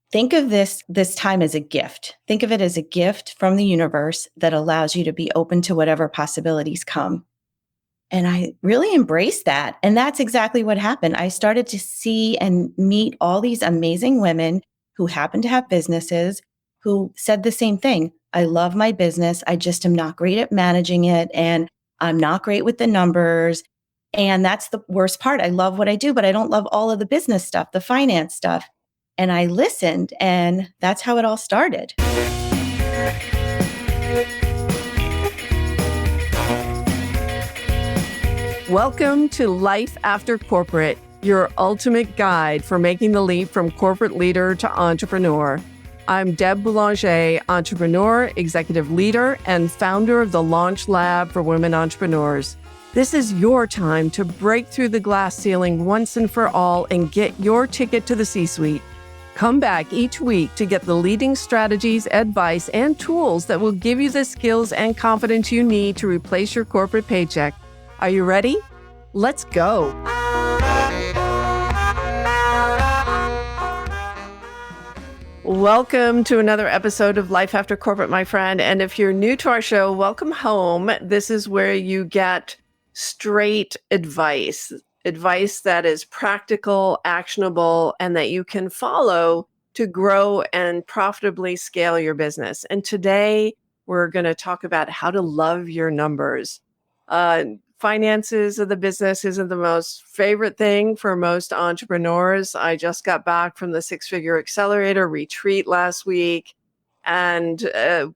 Think of this time as a gift. Think of it as a gift from the universe that allows you to be open to whatever possibilities come. And I really embraced that. And that's exactly what happened. I started to see and meet all these amazing women who happen to have businesses who said the same thing. I love my business. I just am not great at managing it. And I'm not great with the numbers. And that's the worst part. I love what I do, but I don't love all of the business stuff, the finance stuff. And I listened, and that's how it all started. Welcome to Life After Corporate, your ultimate guide for making the leap from corporate leader to entrepreneur. I'm Deb Boulanger, entrepreneur, executive leader, and founder of the Launch Lab for Women Entrepreneurs. This is your time to break through the glass ceiling once and for all and get your ticket to the C-suite. Come back each week to get the leading strategies, advice, and tools that will give you the skills and confidence you need to replace your corporate paycheck. Are you ready? Let's go. Welcome to another episode of Life After Corporate, my friend. And if you're new to our show, welcome home. This is where you get straight advice that is practical, actionable, and that you can follow to grow and profitably scale your business. And today we're going to talk about how to love your numbers. Finances of the business isn't the most favorite thing for most entrepreneurs. I just got back from the Six-Figure Accelerator retreat last week, and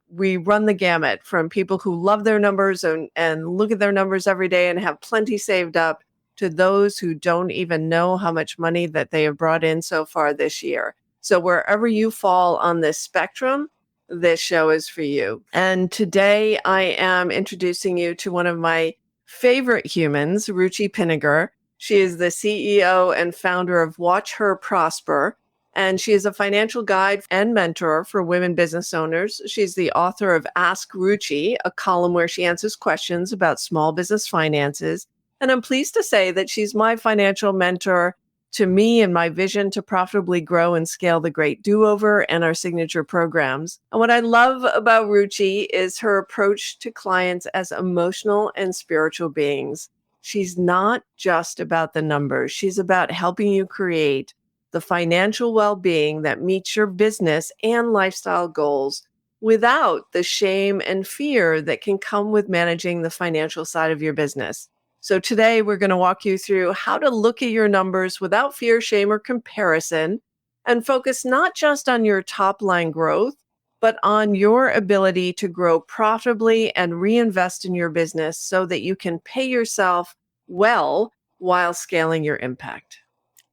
we run the gamut from people who love their numbers and look at their numbers every day and have plenty saved up to those who don't even know how much money that they have brought in so far this year. So wherever you fall on this spectrum, this show is for you. And today I am introducing you to one of my favorite humans, Ruchi Pinniger. She is the CEO and founder of Watch Her Prosper, and she is a financial guide and mentor for women business owners. She's the author of Ask Ruchi, a column where she answers questions about small business finances. And I'm pleased to say that she's my financial mentor to me and my vision to profitably grow and scale the Great Do-Over and our signature programs. And what I love about Ruchi is her approach to clients as emotional and spiritual beings. She's not just about the numbers. She's about helping you create the financial well-being that meets your business and lifestyle goals without the shame and fear that can come with managing the financial side of your business. So today we're going to walk you through how to look at your numbers without fear, shame, or comparison, and focus not just on your top line growth, but on your ability to grow profitably and reinvest in your business so that you can pay yourself well while scaling your impact.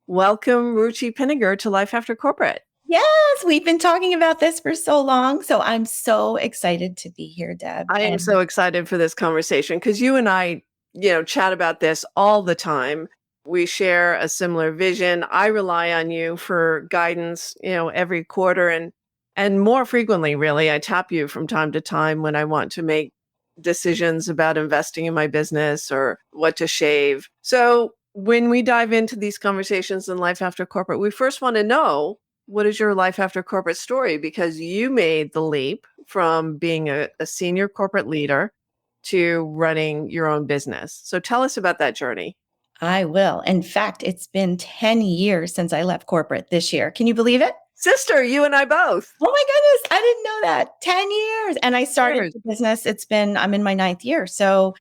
Welcome, Ruchi Pinniger, to Life After Corporate. Yes, we've been talking about this for so long. So I'm so excited to be here, Deb. I am so excited for this conversation because you and I chat about this all the time. We share a similar vision. I rely on you for guidance, every quarter and more frequently, really. I tap you from time to time when I want to make decisions about investing in my business or what to shave. So when we dive into these conversations in Life After Corporate, we first want to know, what is your Life After Corporate story? Because you made the leap from being a senior corporate leader to running your own business. So tell us about that journey. I will. In fact, it's been 10 years since I left corporate this year. Can you believe it? Sister, you and I both. Oh my goodness. I didn't know that. 10 years. And I started the business. I'm in my 9th year. So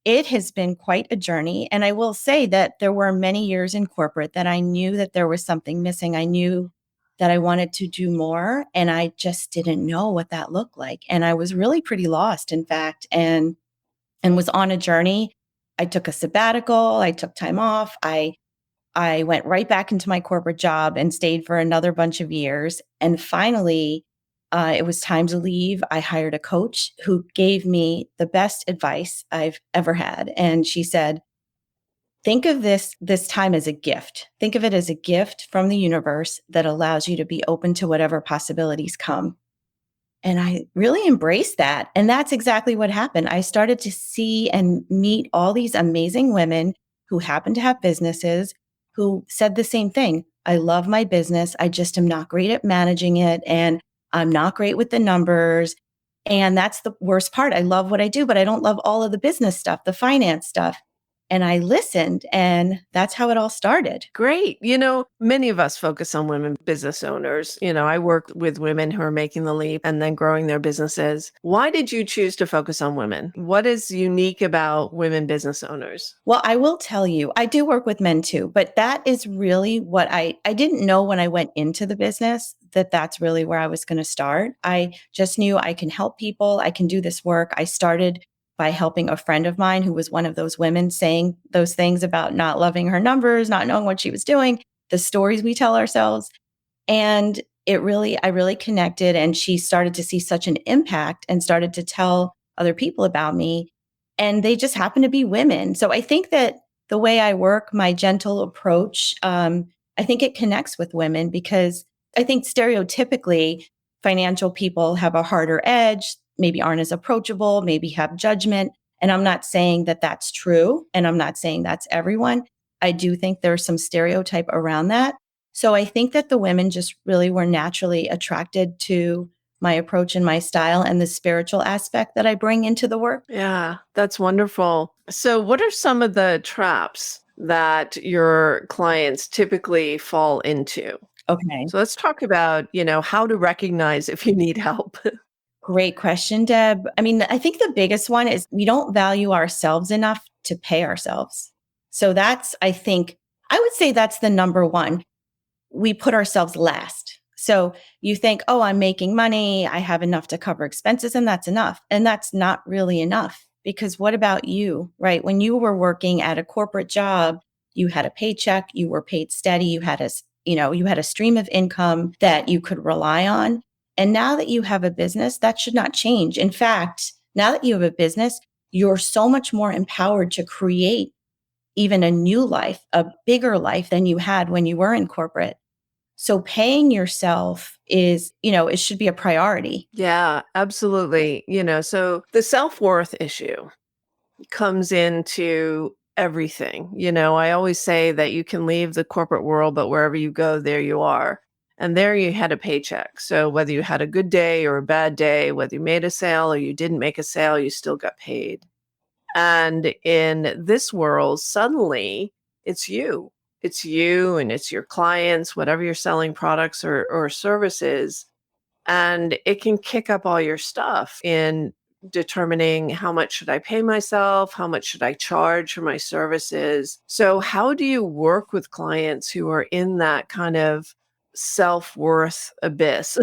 it has been quite a journey. And I will say that there were many years in corporate that I knew that there was something missing. I knew that I wanted to do more, and I just didn't know what that looked like. And I was really pretty lost, in fact, and was on a journey. I took a sabbatical. I took time off. I went right back into my corporate job and stayed for another bunch of years. And finally, it was time to leave. I hired a coach who gave me the best advice I've ever had. And she said, think of this time as a gift. Think of it as a gift from the universe that allows you to be open to whatever possibilities come. And I really embraced that. And that's exactly what happened. I started to see and meet all these amazing women who happen to have businesses, who said the same thing. I love my business. I just am not great at managing it. And I'm not great with the numbers. And that's the worst part. I love what I do, but I don't love all of the business stuff, the finance stuff. And I listened, and that's how it all started. Great. Many of us focus on women business owners. I work with women who are making the leap and then growing their businesses. Why did you choose to focus on women? What is unique about women business owners? Well, I will tell you, I do work with men too, but that is really what I didn't know when I went into the business that that's really where I was going to start. I just knew I can help people. I can do this work. I started by helping a friend of mine who was one of those women saying those things about not loving her numbers, not knowing what she was doing, the stories we tell ourselves. And I really connected, and she started to see such an impact and started to tell other people about me. And they just happen to be women. So I think that the way I work, my gentle approach, I think it connects with women because I think stereotypically financial people have a harder edge, maybe aren't as approachable, maybe have judgment. And I'm not saying that that's true. And I'm not saying that's everyone. I do think there's some stereotype around that. So I think that the women just really were naturally attracted to my approach and my style and the spiritual aspect that I bring into the work. Yeah, that's wonderful. So, what are some of the traps that your clients typically fall into? Okay. So, let's talk about, how to recognize if you need help. Great question, Deb. I mean, I think the biggest one is we don't value ourselves enough to pay ourselves. So that's, I think, I would say that's the number one. We put ourselves last. So you think, oh, I'm making money. I have enough to cover expenses, and that's enough. And that's not really enough because what about you, right? When you were working at a corporate job, you had a paycheck, you were paid steady, you had a stream of income that you could rely on. And now that you have a business, that should not change. In fact, now that you have a business, you're so much more empowered to create even a new life, a bigger life than you had when you were in corporate. So paying yourself it should be a priority. Yeah, absolutely. So the self worth issue comes into everything. I always say that you can leave the corporate world, but wherever you go, there you are. And there you had a paycheck. So whether you had a good day or a bad day, whether you made a sale or you didn't make a sale, you still got paid. And in this world, suddenly it's you. It's you and it's your clients, whatever you're selling products or services. And it can kick up all your stuff in determining how much should I pay myself? How much should I charge for my services? So, how do you work with clients who are in that kind of self-worth abyss?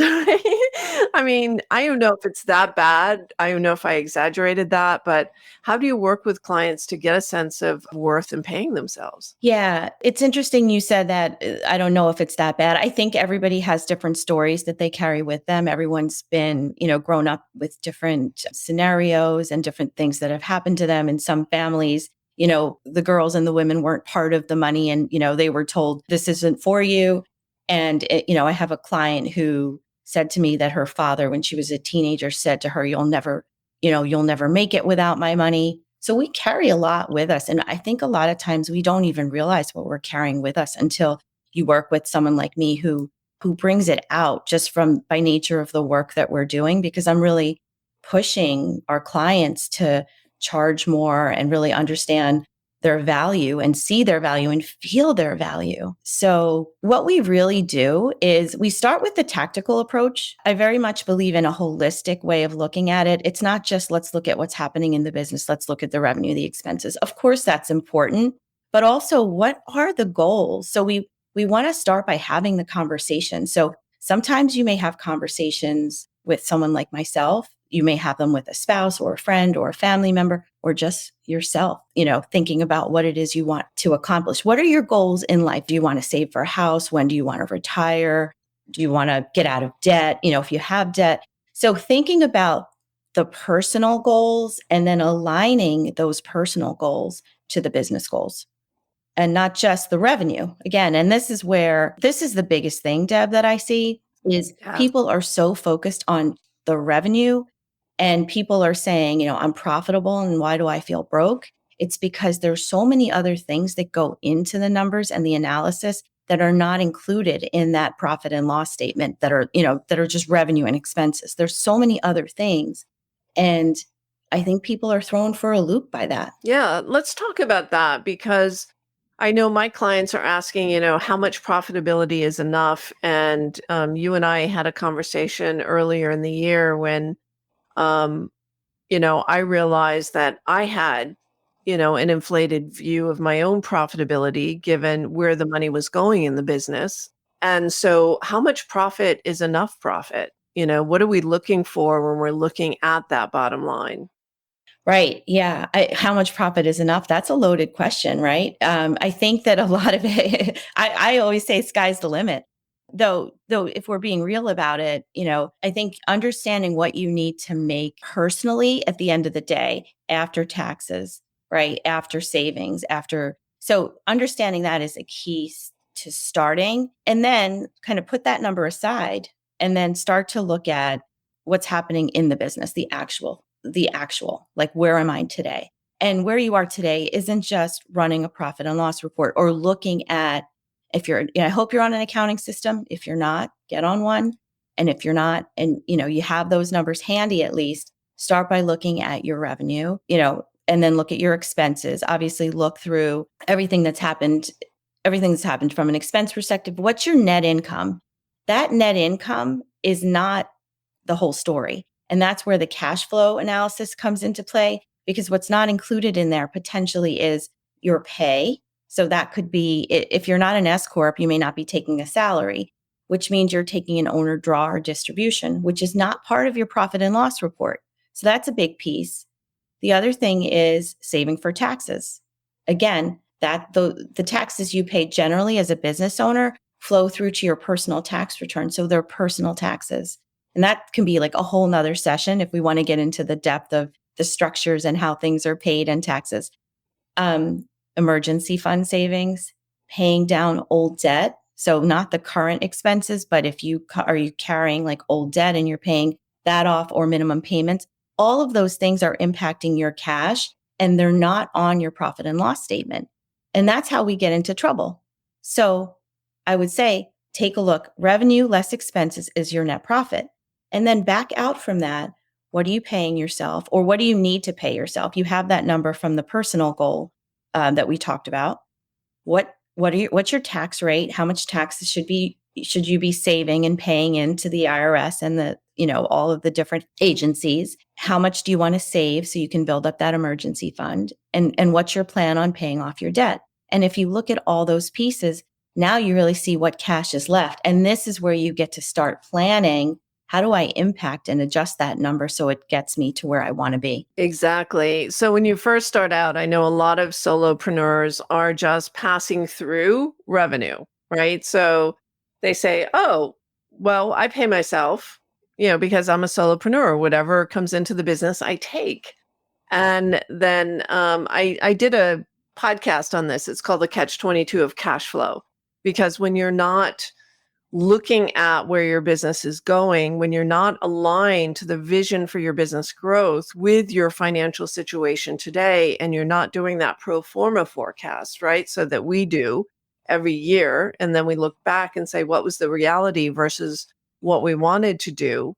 I mean, I don't know if it's that bad. I don't know if I exaggerated that, but how do you work with clients to get a sense of worth and paying themselves? Yeah, it's interesting you said that. I don't know if it's that bad. I think everybody has different stories that they carry with them. Everyone's been, grown up with different scenarios and different things that have happened to them. In some families, the girls and the women weren't part of the money and, they were told this isn't for you. And, I have a client who said to me that her father, when she was a teenager, said to her, you'll never make it without my money. So we carry a lot with us. And I think a lot of times we don't even realize what we're carrying with us until you work with someone like me who brings it out just from by nature of the work that we're doing, because I'm really pushing our clients to charge more and really understand their value and see their value and feel their value. So what we really do is we start with the tactical approach. I very much believe in a holistic way of looking at it. It's not just let's look at what's happening in the business. Let's look at the revenue, the expenses. Of course, that's important, but also what are the goals? So we want to start by having the conversation. So sometimes you may have conversations with someone like myself. You may have them with a spouse or a friend or a family member or just yourself, thinking about what it is you want to accomplish. What are your goals in life? Do you want to save for a house? When do you want to retire? Do you want to get out of debt? If you have debt. So thinking about the personal goals and then aligning those personal goals to the business goals and not just the revenue again. And this is the biggest thing, Deb, that I see is Yes. people are so focused on the revenue and people are saying, I'm profitable and why do I feel broke? It's because there's so many other things that go into the numbers and the analysis that are not included in that profit and loss statement that are, that are just revenue and expenses. There's so many other things. And I think people are thrown for a loop by that. Yeah, let's talk about that because I know my clients are asking, how much profitability is enough? And you and I had a conversation earlier in the year when, um, I realized that I had, an inflated view of my own profitability given where the money was going in the business. And so, how much profit is enough profit? What are we looking for when we're looking at that bottom line? Right. Yeah. How much profit is enough? That's a loaded question, right? I think that a lot of it, I always say sky's the limit. Though, if we're being real about it, I think understanding what you need to make personally at the end of the day, after taxes, right? After savings, so understanding that is a key to starting, and then kind of put that number aside and then start to look at what's happening in the business, the actual, like, where am I today? And where you are today isn't just running a profit and loss report or looking at, I hope you're on an accounting system. If you're not, get on one. And if you're not, and you have those numbers handy, at least start by looking at your revenue, and then look at your expenses. Obviously look through everything that's happened from an expense perspective. What's your net income? That net income is not the whole story. And that's where the cash flow analysis comes into play, because what's not included in there potentially is your pay. So that could be, if you're not an S Corp, you may not be taking a salary, which means you're taking an owner draw or distribution, which is not part of your profit and loss report. So that's a big piece. The other thing is saving for taxes. Again, that the taxes you pay generally as a business owner flow through to your personal tax return. So they're personal taxes. And that can be like a whole nother session if we want to get into the depth of the structures and how things are paid and taxes. um, Emergency fund savings, paying down old debt. So not the current expenses, but if are you carrying like old debt and you're paying that off, or minimum payments, all of those things are impacting your cash and they're not on your profit and loss statement. And that's how we get into trouble. So I would say, take a look. Revenue less expenses is your net profit. And then back out from that, what are you paying yourself, or what do you need to pay yourself? You have that number from the personal goal that we talked about. What's your tax rate? How much taxes should you be saving and paying into the IRS and all of the different agencies? How much do you want to save so you can build up that emergency fund? And what's your plan on paying off your debt? And if you look at all those pieces, now you really see what cash is left. And this is where you get to start planning. How do I impact and adjust that number so it gets me to where I want to be? Exactly. So when you first start out, I know a lot of solopreneurs are just passing through revenue, right? So they say, oh, well, I pay myself, because I'm a solopreneur. Whatever comes into the business, I take. And then I did a podcast on this. It's called The Catch 22 of Cash Flow, because when you're not looking at where your business is going, when you're not aligned to the vision for your business growth with your financial situation today, and you're not doing that pro forma forecast, right? So that we do every year. And then we look back and say, what was the reality versus what we wanted to do?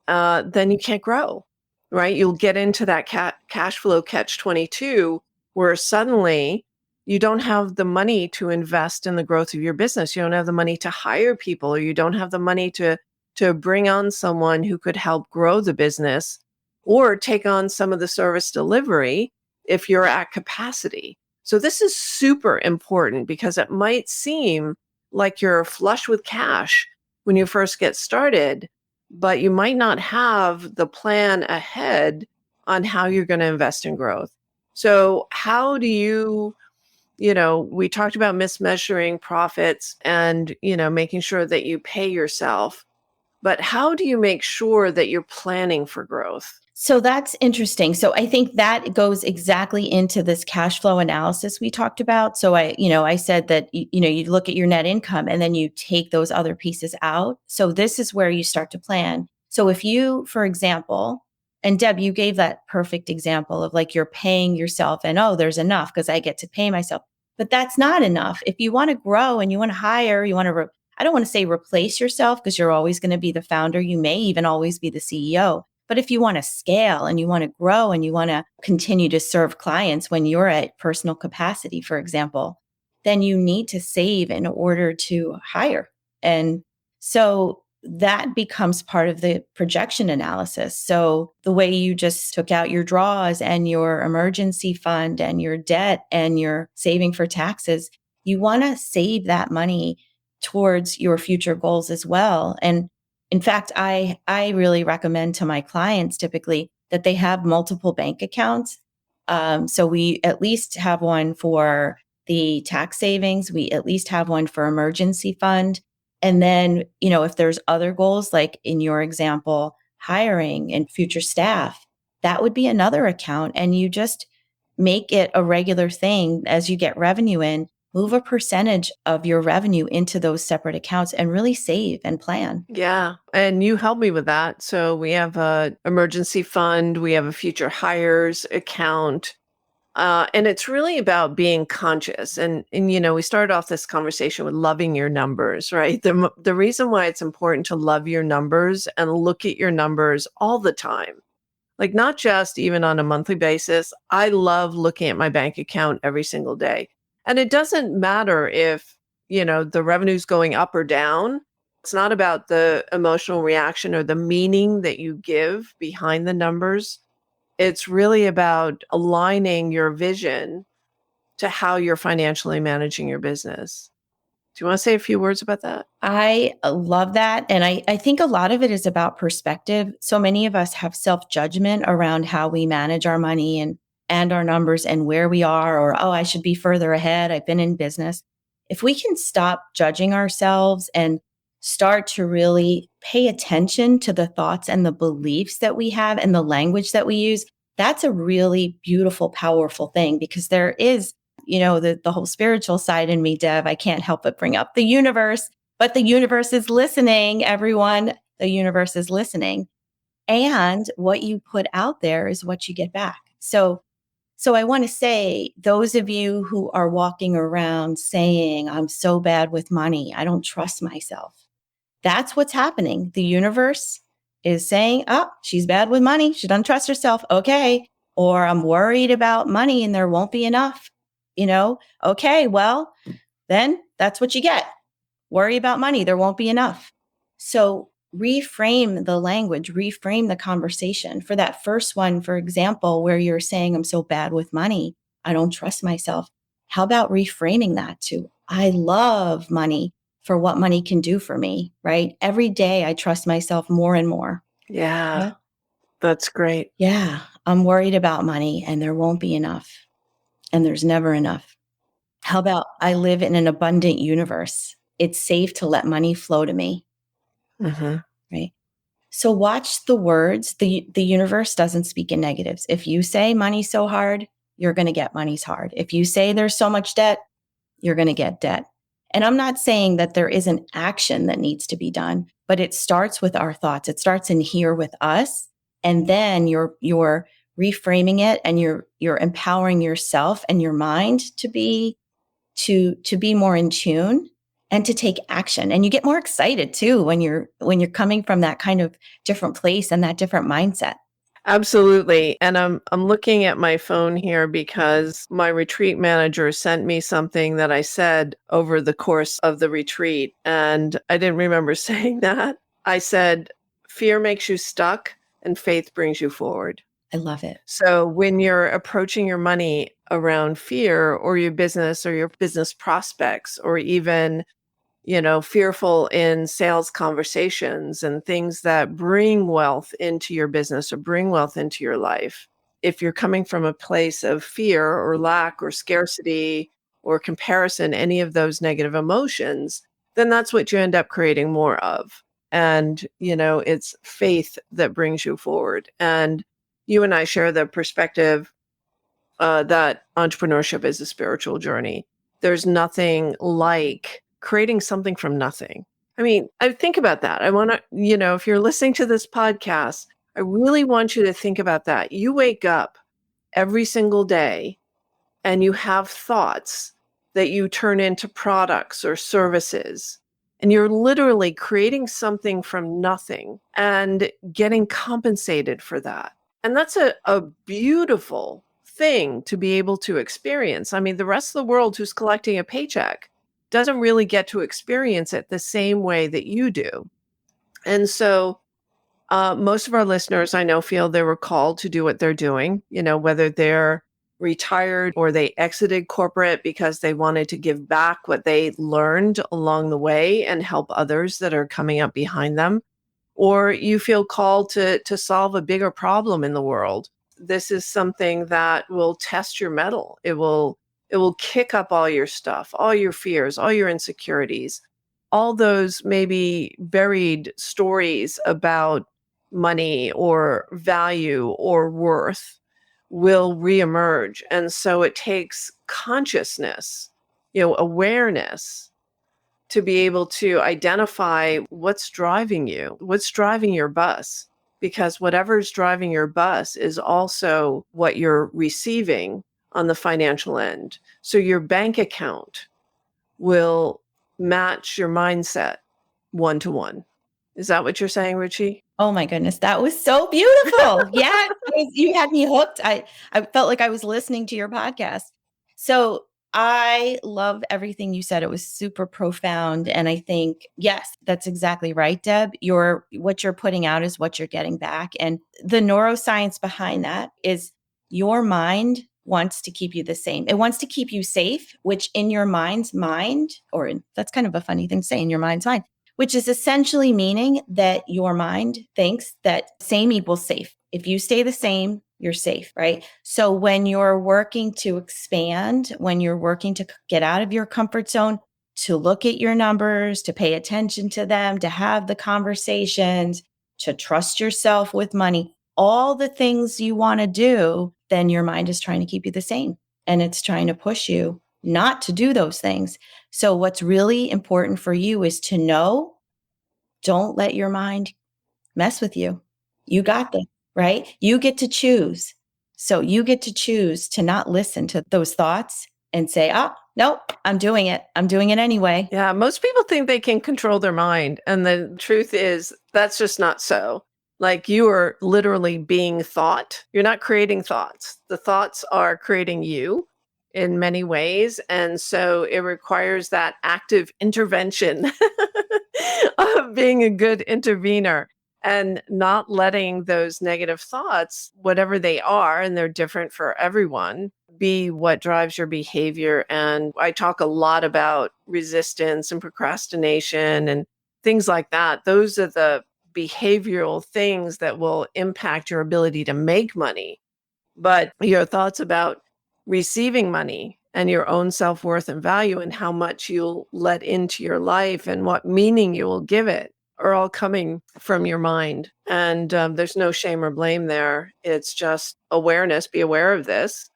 Then you can't grow, right? You'll get into that cash flow catch 22, where suddenly you don't have the money to invest in the growth of your business. You don't have the money to hire people, or you don't have the money to bring on someone who could help grow the business, or take on some of the service delivery if you're at capacity. So this is super important, because it might seem like you're flush with cash when you first get started, but you might not have the plan ahead on how you're going to invest in growth. So how do you, we talked about mismeasuring profits and, making sure that you pay yourself, but how do you make sure that you're planning for growth? So that's interesting. So I think that goes exactly into this cash flow analysis we talked about. So I said that, you look at your net income and then you take those other pieces out. So this is where you start to plan. So if you, for example, And Deb, you gave that perfect example of like you're paying yourself and, oh, there's enough because I get to pay myself. But that's not enough. If you want to grow and you want to hire, you want to, I don't want to say replace yourself because you're always going to be the founder. You may even always be the CEO. But if you want to scale and you want to grow and you want to continue to serve clients when you're at personal capacity, for example, then you need to save in order to hire. And so that becomes part of the projection analysis. So the way you just took out your draws and your emergency fund and your debt and your saving for taxes, you want to save that money towards your future goals as well. And in fact, I really recommend to my clients typically that they have multiple bank accounts. So we at least have one for the tax savings. We at least have one for emergency fund. And then, if there's other goals, like in your example, hiring and future staff, that would be another account. And you just make it a regular thing as you get revenue in, move a percentage of your revenue into those separate accounts and really save and plan. Yeah. And you helped me with that. So we have a emergency fund, we have a future hires account. And it's really about being conscious. And we started off this conversation with loving your numbers, right? The reason why it's important to love your numbers and look at your numbers all the time, like not just even on a monthly basis. I love looking at my bank account every single day. And it doesn't matter if the revenue's going up or down. It's not about the emotional reaction or the meaning that you give behind the numbers. It's really about aligning your vision to how you're financially managing your business. Do you want to say a few words about that? I love that. And I think a lot of it is about perspective. So many of us have self-judgment around how we manage our money and our numbers and where we are, or, oh, I should be further ahead. I've been in business. If we can stop judging ourselves and start to really pay attention to the thoughts and the beliefs that we have and the language that we use, that's a really beautiful, powerful thing because there is the whole spiritual side in me, Deb. I can't help but bring up the universe, but the universe is listening, everyone. The universe is listening. And what you put out there is what you get back. So I want to say, those of you who are walking around saying, I'm so bad with money, I don't trust myself. That's what's happening. The universe is saying, oh, she's bad with money. She doesn't trust herself. Okay. Or I'm worried about money and there won't be enough. Okay, well, then that's what you get. Worry about money. There won't be enough. So reframe the language, reframe the conversation. For that first one, for example, where you're saying, I'm so bad with money, I don't trust myself. How about reframing that to, I love money for what money can do for me, right? Every day I trust myself more and more. Yeah, Yeah. that's great. Yeah, I'm worried about money and there won't be enough. And there's never enough. How about I live in an abundant universe? It's safe to let money flow to me, Hmm. right? So watch the words. The universe doesn't speak in negatives. If you say money's so hard, you're going to get money's hard. If you say there's so much debt, you're going to get debt. And I'm not saying that there isn't action that needs to be done, but it starts with our thoughts. It starts in here with us. And then you're reframing it and you're empowering yourself and your mind to be more in tune and to take action. And you get more excited too when you're coming from that kind of different place and that different mindset. Absolutely. And I'm looking at my phone here because my retreat manager sent me something that I said over the course of the retreat. And I didn't remember saying that. I said, fear makes you stuck and faith brings you forward. I love it. So when you're approaching your money around fear or your business prospects, or even fearful in sales conversations and things that bring wealth into your business or bring wealth into your life. If you're coming from a place of fear or lack or scarcity or comparison, any of those negative emotions, then that's what you end up creating more of. And it's faith that brings you forward. And you and I share the perspective that entrepreneurship is a spiritual journey. There's nothing like creating something from nothing. I mean, I think about that. I want to, if you're listening to this podcast, I really want you to think about that. You wake up every single day and you have thoughts that you turn into products or services. And you're literally creating something from nothing and getting compensated for that. And that's a beautiful thing to be able to experience. I mean, the rest of the world who's collecting a paycheck doesn't really get to experience it the same way that you do. And so most of our listeners I know feel they were called to do what they're doing, whether they're retired or they exited corporate because they wanted to give back what they learned along the way and help others that are coming up behind them, or you feel called to solve a bigger problem in the world. This is something that will test your mettle. It will kick up all your stuff, all your fears, all your insecurities, all those maybe buried stories about money or value or worth will reemerge. And so it takes consciousness, awareness to be able to identify what's driving you, what's driving your bus, because whatever's driving your bus is also what you're receiving on the financial end. So your bank account will match your mindset 1 to 1. Is that what you're saying, Ruchi? Oh my goodness, that was so beautiful. Yeah, you had me hooked. I felt like I was listening to your podcast. So I love everything you said. It was super profound. And I think, yes, that's exactly right, Deb. What you're putting out is what you're getting back. And the neuroscience behind that is your mind wants to keep you the same. It wants to keep you safe, which in your mind's mind, that's kind of a funny thing to say, in your mind's mind, which is essentially meaning that your mind thinks that same equals safe. If you stay the same, you're safe, right? So when you're working to expand, when you're working to get out of your comfort zone, to look at your numbers, to pay attention to them, to have the conversations, to trust yourself with money, all the things you want to do, then your mind is trying to keep you the same. And it's trying to push you not to do those things. So what's really important for you is to know, don't let your mind mess with you. You got this, right? You get to choose. So you get to choose to not listen to those thoughts and say, oh, nope, I'm doing it. I'm doing it anyway. Yeah, most people think they can control their mind. And the truth is, that's just not so. Like, you are literally being thought. You're not creating thoughts. The thoughts are creating you in many ways. And so it requires that active intervention of being a good intervener and not letting those negative thoughts, whatever they are, and they're different for everyone, be what drives your behavior. And I talk a lot about resistance and procrastination and things like that. Those are the behavioral things that will impact your ability to make money. But your thoughts about receiving money and your own self-worth and value and how much you'll let into your life and what meaning you will give it are all coming from your mind. And there's no shame or blame there. It's just awareness. Be aware of this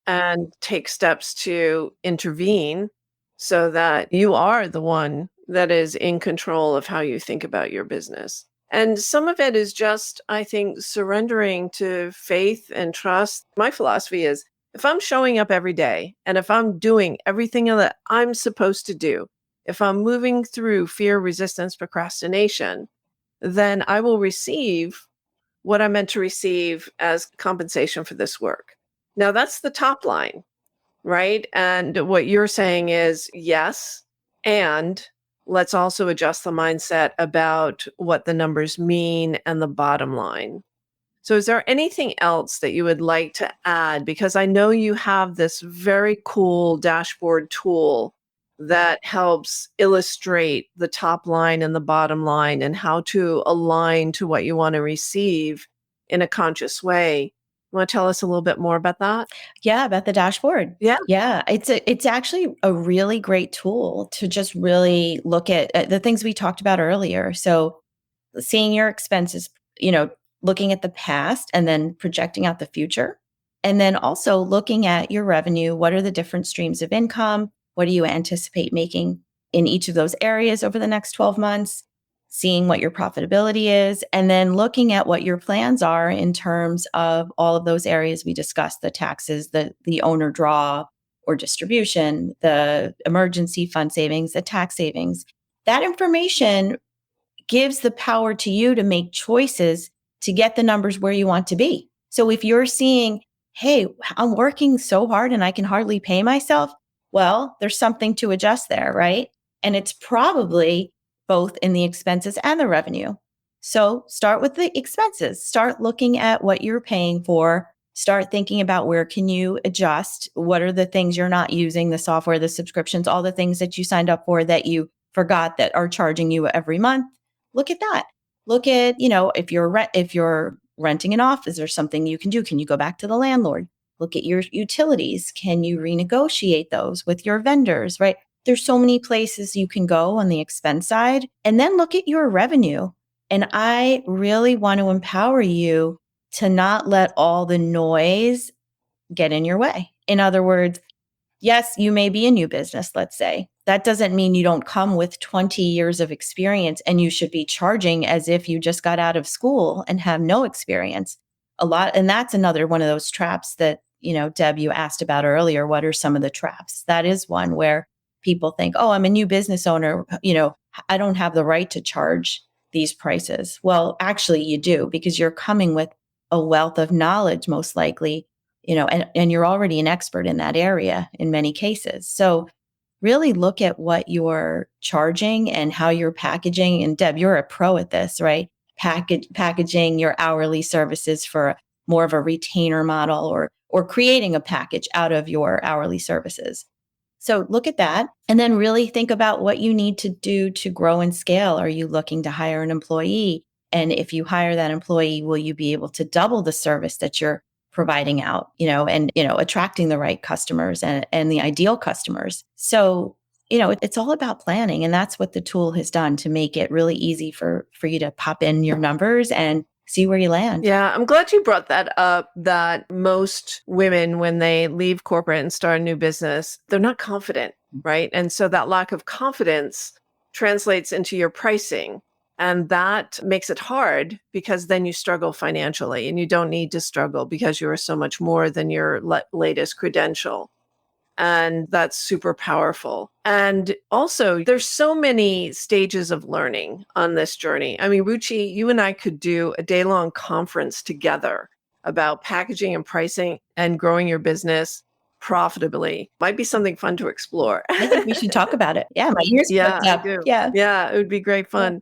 and take steps to intervene so that you are the one that is in control of how you think about your business. And some of it is just, I think, surrendering to faith and trust. My philosophy is, if I'm showing up every day and if I'm doing everything that I'm supposed to do, if I'm moving through fear, resistance, procrastination, then I will receive what I'm meant to receive as compensation for this work. Now, that's the top line, right? And what you're saying is, yes, and let's also adjust the mindset about what the numbers mean and the bottom line. So, is there anything else that you would like to add? Because I know you have this very cool dashboard tool that helps illustrate the top line and the bottom line and how to align to what you want to receive in a conscious way. You want to tell us a little bit more about that? Yeah, about the dashboard. Yeah. Yeah, it's actually a really great tool to just really look at the things we talked about earlier. So seeing your expenses, looking at the past and then projecting out the future. And then also looking at your revenue. What are the different streams of income? What do you anticipate making in each of those areas over the next 12 months? seeing what your profitability is, and then looking at what your plans are in terms of all of those areas we discussed, the taxes, the owner draw or distribution, the emergency fund savings, the tax savings. That information gives the power to you to make choices to get the numbers where you want to be. So if you're seeing, hey, I'm working so hard and I can hardly pay myself, well, there's something to adjust there, right? And it's probably both in the expenses and the revenue. So start with the expenses. Start looking at what you're paying for. Start thinking about where can you adjust? What are the things you're not using, the software, the subscriptions, all the things that you signed up for that you forgot that are charging you every month. Look at that. Look at, if you're renting an office, there's something you can do. Can you go back to the landlord? Look at your utilities. Can you renegotiate those with your vendors, right? There's so many places you can go on the expense side, and then look at your revenue. And I really want to empower you to not let all the noise get in your way. In other words, yes, you may be a new business, let's say. That doesn't mean you don't come with 20 years of experience and you should be charging as if you just got out of school and have no experience. And that's another one of those traps that, Deb, you asked about earlier. What are some of the traps? That is one where people think, oh, I'm a new business owner. I don't have the right to charge these prices. Well, actually you do, because you're coming with a wealth of knowledge, most likely, and you're already an expert in that area in many cases. So really look at what you're charging and how you're packaging. And Deb, you're a pro at this, right? Packaging your hourly services for more of a retainer model, or creating a package out of your hourly services. So look at that, and then really think about what you need to do to grow and scale. Are you looking to hire an employee? And if you hire that employee, will you be able to double the service that you're providing out, and, attracting the right customers and the ideal customers? So, it's all about planning. And that's what the tool has done to make it really easy for you to pop in your numbers and see where you land. Yeah, I'm glad you brought that up, that most women, when they leave corporate and start a new business, they're not confident, right? And so that lack of confidence translates into your pricing. And that makes it hard, because then you struggle financially, and you don't need to struggle because you are so much more than your latest credential. And that's super powerful. And also, there's so many stages of learning on this journey. I mean, Ruchi, you and I could do a day-long conference together about packaging and pricing and growing your business profitably. Might be something fun to explore. I think we should talk about it. Yeah, my ears Yeah, perked I up. do. Yeah. Yeah, it would be great fun.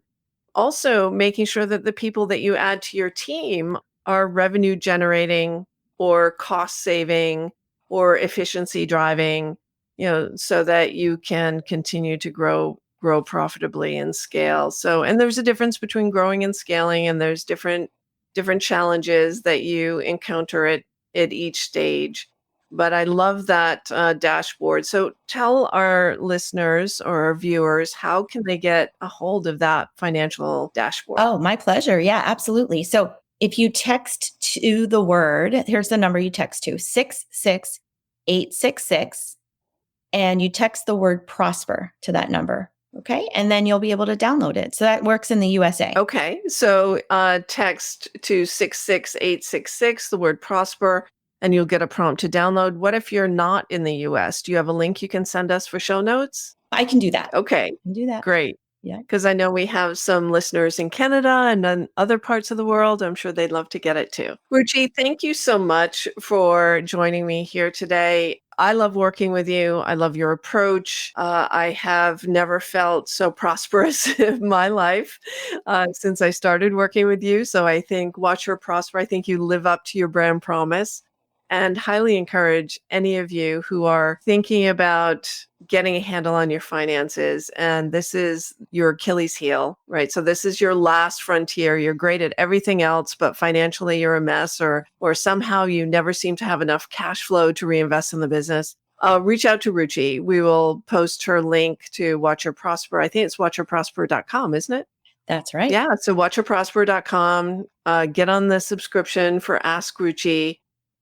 Also, making sure that the people that you add to your team are revenue generating or cost saving or efficiency driving, so that you can continue to grow profitably and scale. So, and there's a difference between growing and scaling, and there's different challenges that you encounter at each stage. But I love that dashboard. So tell our listeners or our viewers, how can they get a hold of that financial dashboard? Oh, my pleasure. Yeah, absolutely. So if you text to the word, here's the number you text to, 66866, and you text the word prosper to that number. Okay. And then you'll be able to download it. So that works in the USA. Okay. So text to 66866, the word prosper, and you'll get a prompt to download. What if you're not in the US? Do you have a link you can send us for show notes? I can do that. Okay. I can do that. Great. Yeah. Because I know we have some listeners in Canada and then other parts of the world. I'm sure they'd love to get it too. Ruchi, thank you so much for joining me here today. I love working with you. I love your approach. I have never felt so prosperous in my life since I started working with you. So I think Watch Her Prosper. I think you live up to your brand promise, and highly encourage any of you who are thinking about getting a handle on your finances. And this is your Achilles heel, right? So this is your last frontier. You're great at everything else, but financially you're a mess, or somehow you never seem to have enough cash flow to reinvest in the business. Reach out to Ruchi. We will post her link to Watch Her Prosper. I think it's watchherprosper.com, isn't it? That's right. Yeah. So watchherprosper.com. Get on the subscription for Ask Ruchi,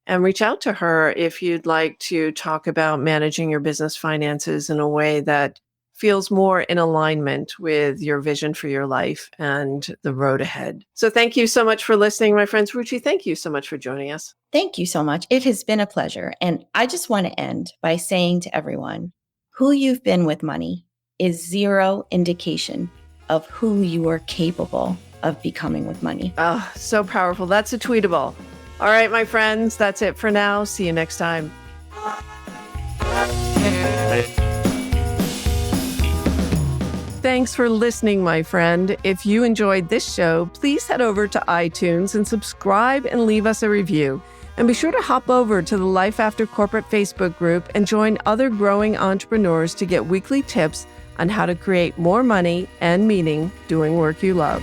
and reach out to her if you'd like to talk about managing your business finances in a way that feels more in alignment with your vision for your life and the road ahead. So thank you so much for listening, my friends. Ruchi, thank you so much for joining us. Thank you so much. It has been a pleasure. And I just want to end by saying to everyone, who you've been with money is zero indication of who you are capable of becoming with money. Oh, so powerful. That's a tweetable. All right, my friends, that's it for now. See you next time. Thanks for listening, my friend. If you enjoyed this show, please head over to iTunes and subscribe and leave us a review. And be sure to hop over to the Life After Corporate Facebook group and join other growing entrepreneurs to get weekly tips on how to create more money and meaning doing work you love.